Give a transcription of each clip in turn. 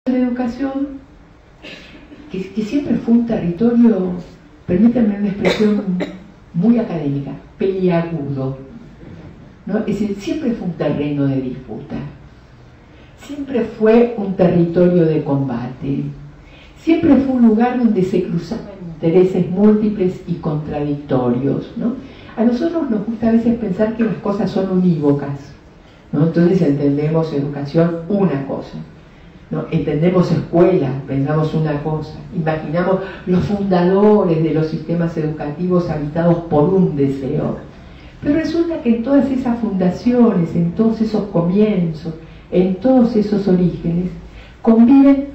de educación, que siempre fue un territorio, permítanme una expresión muy académica, peliagudo, ¿no? Es decir, siempre fue un terreno de disputa, siempre fue un territorio de combate, siempre fue un lugar donde se cruzaban intereses múltiples y contradictorios, ¿no? A nosotros nos gusta a veces pensar que las cosas son unívocas, ¿no? Entonces entendemos educación una cosa, ¿no? Entendemos escuela, pensamos una cosa, imaginamos los fundadores de los sistemas educativos habitados por un deseo. Pero resulta que en todas esas fundaciones, en todos esos comienzos, en todos esos orígenes, conviven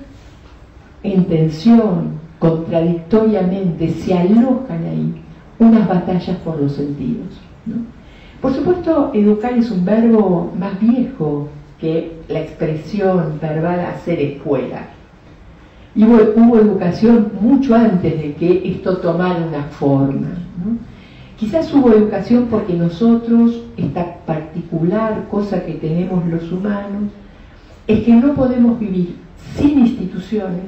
en tensión, contradictoriamente, se alojan ahí unas batallas por los sentidos, ¿no? Por supuesto, educar es un verbo más viejo que la expresión verbal hacer escuela. Y hubo educación mucho antes de que esto tomara una forma, ¿no? Quizás hubo educación porque nosotros, esta particular cosa que tenemos los humanos, es que no podemos vivir sin instituciones,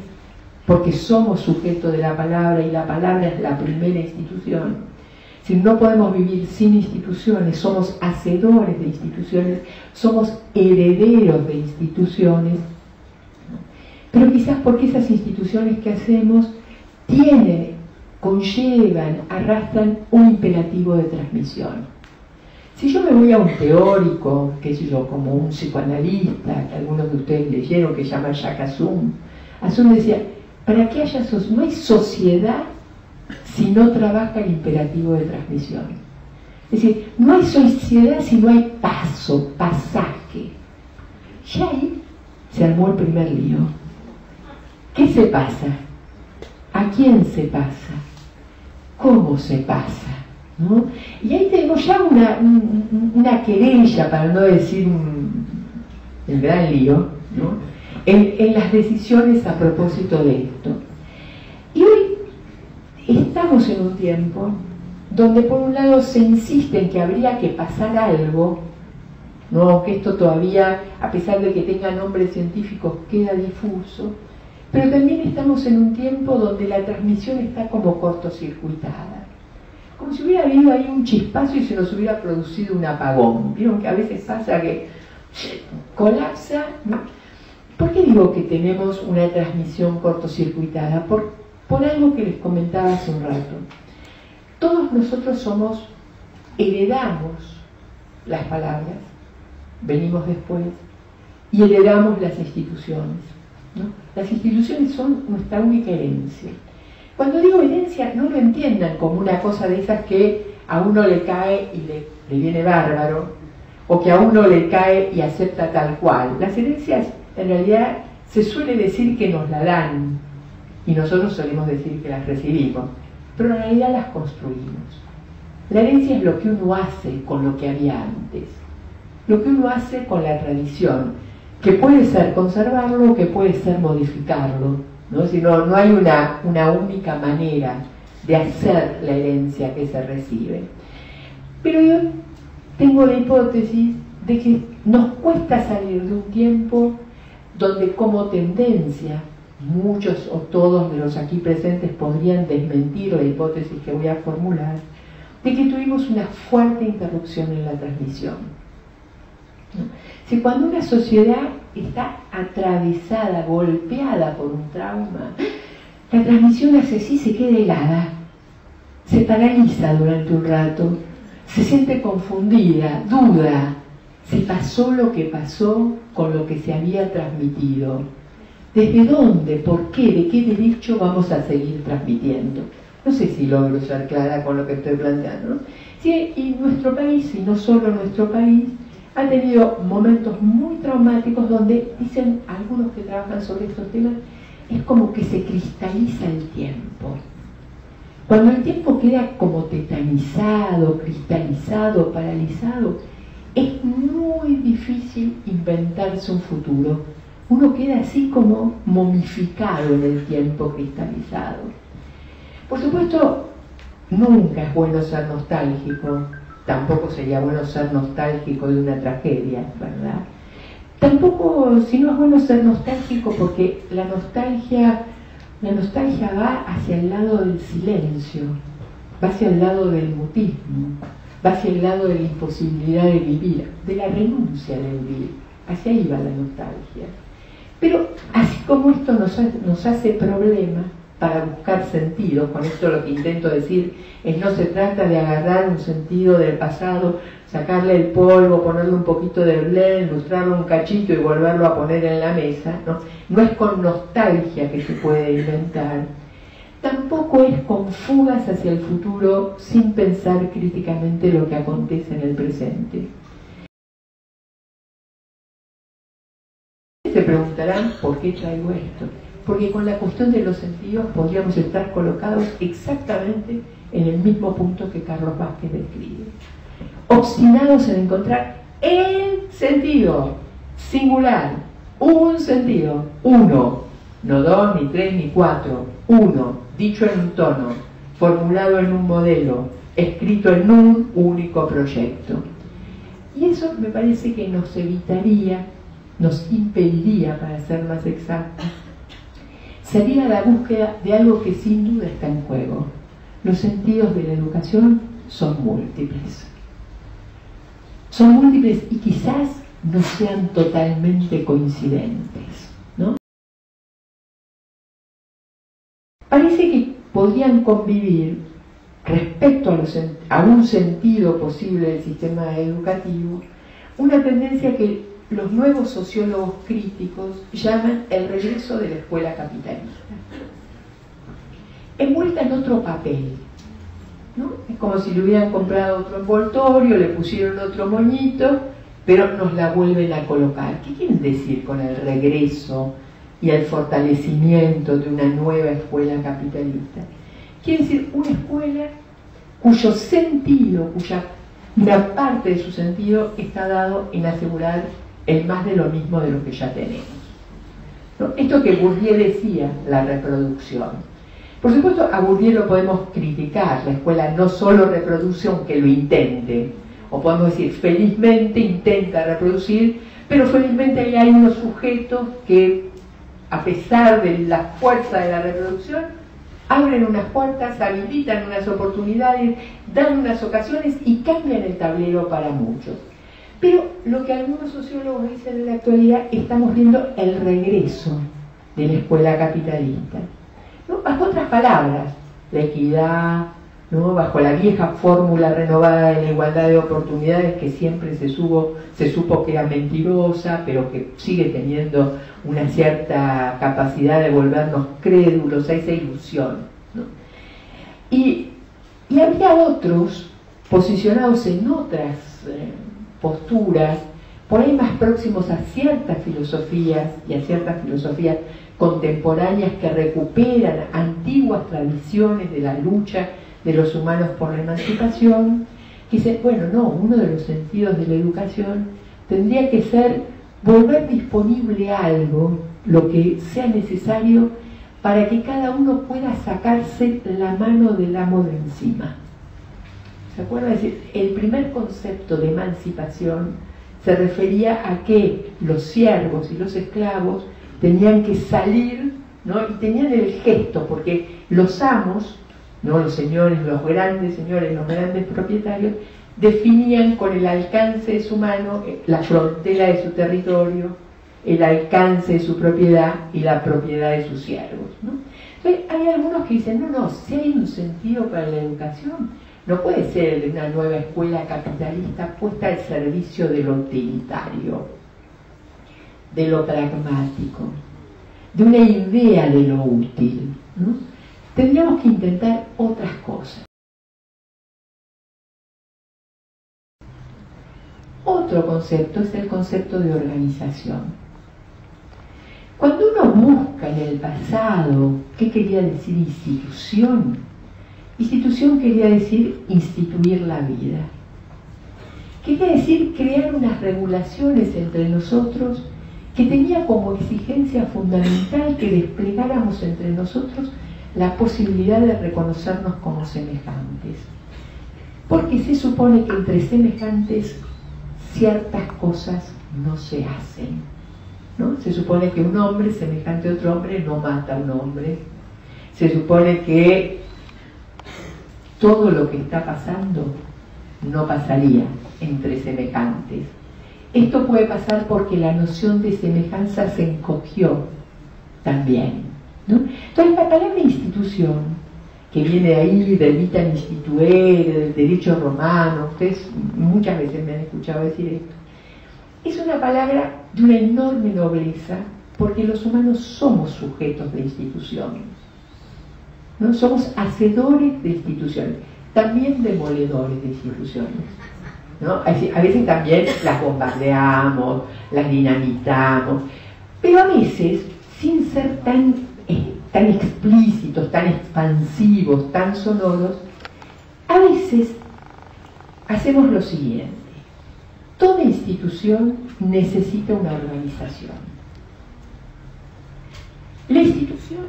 porque somos sujetos de la palabra y la palabra es la primera institución. Si no podemos vivir sin instituciones, somos hacedores de instituciones, somos herederos de instituciones, pero quizás porque esas instituciones que hacemos conllevan, arrastran un imperativo de transmisión. Si yo me voy a un teórico, qué sé yo, como un psicoanalista, que algunos de ustedes leyeron, que se llama Jacques Asum, Asum decía, para que haya no hay sociedad si no trabaja el imperativo de transmisión. Es decir, no hay sociedad si no hay pasaje. Y ahí se armó el primer lío. ¿Qué se pasa? ¿A quién se pasa? ¿Cómo se pasa? ¿No? Y ahí tenemos ya una querella, para no decir el gran lío, ¿no? en las decisiones a propósito de esto. Y hoy estamos en un tiempo donde por un lado se insiste en que habría que pasar algo, no, que esto todavía, a pesar de que tenga nombres científicos, queda difuso, pero también estamos en un tiempo donde la transmisión está como cortocircuitada, como si hubiera habido ahí un chispazo y se nos hubiera producido un apagón. Vieron que a veces pasa que colapsa, ¿no? ¿Por qué digo que tenemos una transmisión cortocircuitada? Por algo que les comentaba hace un rato. Todos nosotros heredamos las palabras, venimos después, y heredamos las instituciones, ¿no? Las instituciones son nuestra única herencia. Cuando digo herencia, no lo entiendan como una cosa de esas que a uno le cae y le viene bárbaro, o que a uno le cae y acepta tal cual. Las herencias, en realidad, se suele decir que nos la dan, y nosotros solemos decir que las recibimos, pero en realidad las construimos. La herencia es lo que uno hace con lo que había antes, lo que uno hace con la tradición, que puede ser conservarlo o que puede ser modificarlo, ¿no? Si no hay una única manera de hacer la herencia que se recibe. Pero yo tengo la hipótesis de que nos cuesta salir de un tiempo donde como tendencia, muchos o todos de los aquí presentes podrían desmentir la hipótesis que voy a formular, de que tuvimos una fuerte interrupción en la transmisión, ¿no? Si cuando una sociedad está atravesada, golpeada por un trauma, la transmisión hace así, se queda helada, se paraliza durante un rato, se siente confundida, duda si pasó lo que pasó con lo que se había transmitido. ¿Desde dónde? ¿Por qué? ¿De qué derecho vamos a seguir transmitiendo? No sé si logro ser clara con lo que estoy planteando, ¿no? Sí, y nuestro país, y no solo nuestro país, ha tenido momentos muy traumáticos donde, dicen algunos que trabajan sobre estos temas, es como que se cristaliza el tiempo. Cuando el tiempo queda como tetanizado, cristalizado, paralizado, es muy difícil inventarse un futuro. Uno queda así como momificado en el tiempo cristalizado. Por supuesto, nunca es bueno ser nostálgico, tampoco sería bueno ser nostálgico de una tragedia, ¿verdad? Tampoco, si no es bueno ser nostálgico, porque la nostalgia va hacia el lado del silencio, va hacia el lado del mutismo, va hacia el lado de la imposibilidad de vivir, de la renuncia de vivir. Hacia ahí va la nostalgia. Pero así como esto nos hace problema para buscar sentido, con esto lo que intento decir es no se trata de agarrar un sentido del pasado, sacarle el polvo, ponerle un poquito de blend, ilustrarlo un cachito y volverlo a poner en la mesa, no es con nostalgia que se puede inventar, tampoco es con fugas hacia el futuro sin pensar críticamente lo que acontece en el presente. Se preguntarán por qué traigo esto, porque con la cuestión de los sentidos podríamos estar colocados exactamente en el mismo punto que Carlos Vázquez describe, obstinados en encontrar el sentido singular, un sentido, uno, no dos, ni tres, ni cuatro, uno, dicho en un tono, formulado en un modelo, escrito en un único proyecto. Y eso me parece que nos evitaría, nos impediría, para ser más exactos, salir a la búsqueda de algo que sin duda está en juego. Los sentidos de la educación son múltiples. Son múltiples y quizás no sean totalmente coincidentes, ¿no? Parece que podrían convivir respecto a un sentido posible del sistema educativo, una tendencia que los nuevos sociólogos críticos llaman el regreso de la escuela capitalista, envuelta en otro papel, ¿no? Es como si le hubieran comprado otro envoltorio, le pusieron otro moñito, pero nos la vuelven a colocar. ¿Qué quieren decir con el regreso y el fortalecimiento de una nueva escuela capitalista? Quiere decir una escuela cuyo sentido, una parte de su sentido está dado en asegurar el más de lo mismo de lo que ya tenemos, ¿no? Esto que Bourdieu decía, la reproducción. Por supuesto, a Bourdieu lo podemos criticar, la escuela no solo reproduce aunque lo intente, o podemos decir, felizmente intenta reproducir, pero felizmente ahí hay unos sujetos que, a pesar de la fuerza de la reproducción, abren unas puertas, habilitan unas oportunidades, dan unas ocasiones y cambian el tablero para muchos. Pero lo que algunos sociólogos dicen en la actualidad, estamos viendo el regreso de la escuela capitalista, ¿no? Bajo otras palabras, la equidad, ¿no? Bajo la vieja fórmula renovada de la igualdad de oportunidades que siempre se supo que era mentirosa, pero que sigue teniendo una cierta capacidad de volvernos crédulos a esa ilusión, ¿no? Y había otros posicionados en otras posturas, por ahí más próximos a ciertas filosofías y a ciertas filosofías contemporáneas que recuperan antiguas tradiciones de la lucha de los humanos por la emancipación, que dicen, bueno, no, uno de los sentidos de la educación tendría que ser volver disponible algo, lo que sea necesario para que cada uno pueda sacarse la mano del amo de encima. ¿Se acuerdan? Es decir, el primer concepto de emancipación se refería a que los siervos y los esclavos tenían que salir, ¿no? Y tenían el gesto, porque los amos, ¿no? Los señores, los grandes señores, los grandes propietarios, definían con el alcance de su mano la frontera de su territorio, el alcance de su propiedad y la propiedad de sus siervos, ¿no? Entonces, hay algunos que dicen, no, si hay un sentido para la educación, no puede ser el de una nueva escuela capitalista puesta al servicio de lo utilitario, de lo pragmático, de una idea de lo útil, ¿no? Tendríamos que intentar otras cosas. Otro concepto es el concepto de organización. Cuando uno busca en el pasado qué quería decir institución, institución quería decir instituir la vida. Quería decir crear unas regulaciones entre nosotros que tenía como exigencia fundamental que desplegáramos entre nosotros la posibilidad de reconocernos como semejantes. Porque se supone que entre semejantes ciertas cosas no se hacen. Se supone que un hombre semejante a otro hombre no mata a un hombre. Se supone que todo lo que está pasando no pasaría entre semejantes. Esto puede pasar porque la noción de semejanza se encogió también, ¿no? Entonces la palabra institución, que viene de ahí, del vitam instituere, del derecho romano, ustedes muchas veces me han escuchado decir esto, es una palabra de una enorme nobleza, porque los humanos somos sujetos de instituciones, ¿no? Somos hacedores de instituciones, también demoledores de instituciones, ¿no? A veces también las bombardeamos, las dinamitamos, pero a veces, sin ser tan explícitos, tan expansivos, tan sonoros, a veces hacemos lo siguiente. Toda institución necesita una organización. La institución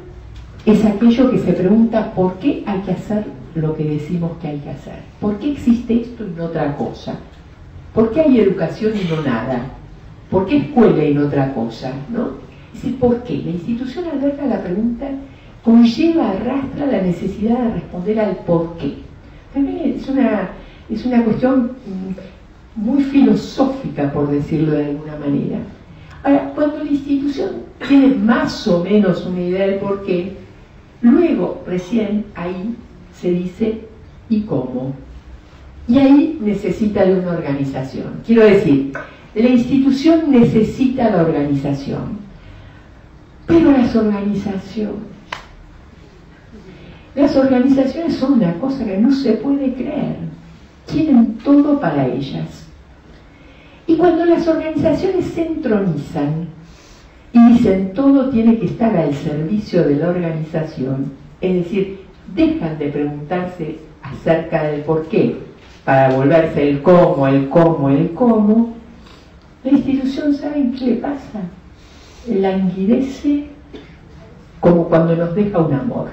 es aquello que se pregunta por qué hay que hacer lo que decimos que hay que hacer. ¿Por qué existe esto y no otra cosa? ¿Por qué hay educación y no nada? ¿Por qué escuela y no otra cosa? ¿No? Es decir, ¿por qué? La institución alberga la pregunta, conlleva, arrastra la necesidad de responder al por qué. También es una cuestión muy filosófica, por decirlo de alguna manera. Ahora, cuando la institución tiene más o menos una idea del por qué, luego, recién ahí se dice ¿y cómo? Y ahí necesita de una organización. Quiero decir, la institución necesita la organización, pero las organizaciones son una cosa que no se puede creer. Quieren todo para ellas. Y cuando las organizaciones se entronizan y dicen todo tiene que estar al servicio de la organización, es decir, dejan de preguntarse acerca del por qué para volverse el cómo, la institución, ¿saben qué le pasa? Languidece como cuando nos deja un amor.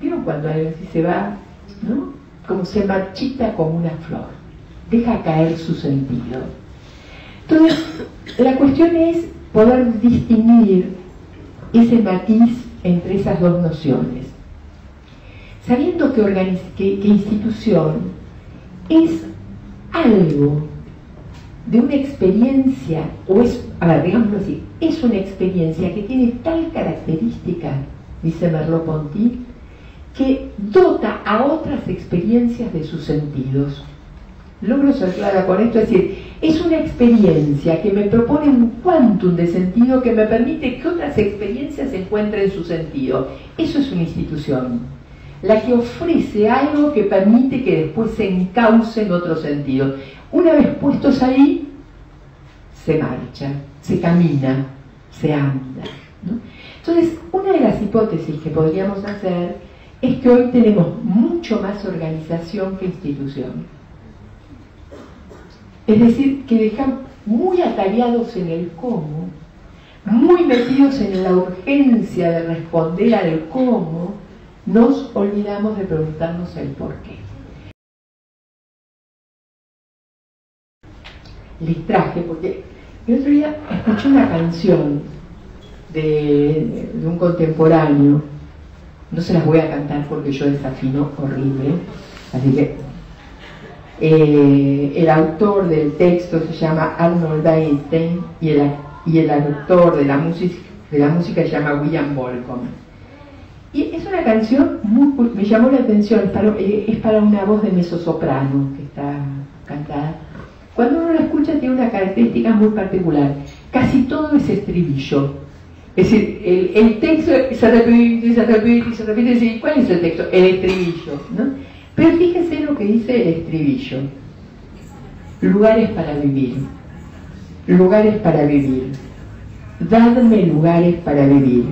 ¿Vieron cuando alguien se va, ¿no? Como se marchita como una flor, deja caer su sentido. Entonces, la cuestión es poder distinguir ese matiz entre esas dos nociones. Sabiendo que institución es algo de una experiencia, o es, a ver, digámoslo así, es una experiencia que tiene tal característica, dice Merleau-Ponty, que dota a otras experiencias de sus sentidos. Logro ser clara con esto, es decir, es una experiencia que me propone un quantum de sentido que me permite que otras experiencias encuentren su sentido. Eso es una institución, la que ofrece algo que permite que después se encauce en otro sentido. Una vez puestos ahí, se marcha, se camina, se anda, ¿no? Entonces, una de las hipótesis que podríamos hacer es que hoy tenemos mucho más organización que institución. Es decir, que dejamos muy atareados en el cómo, muy metidos en la urgencia de responder al cómo, nos olvidamos de preguntarnos el por qué. Les traje, porque el otro día escuché una canción de un contemporáneo. No se las voy a cantar porque yo desafino horrible, así que el autor del texto se llama Arnold Weinstein y el autor de la música se llama William Bolcom. Y es una canción me llamó la atención, es para una voz de mezzosoprano que está cantada. Cuando uno la escucha tiene una característica muy particular, casi todo es estribillo. Es decir, el texto se repite y se repite y se repite. ¿Y cuál es el texto? El estribillo, ¿no? Pero fíjese lo que dice el estribillo. Lugares para vivir. Lugares para vivir. Dadme lugares para vivir.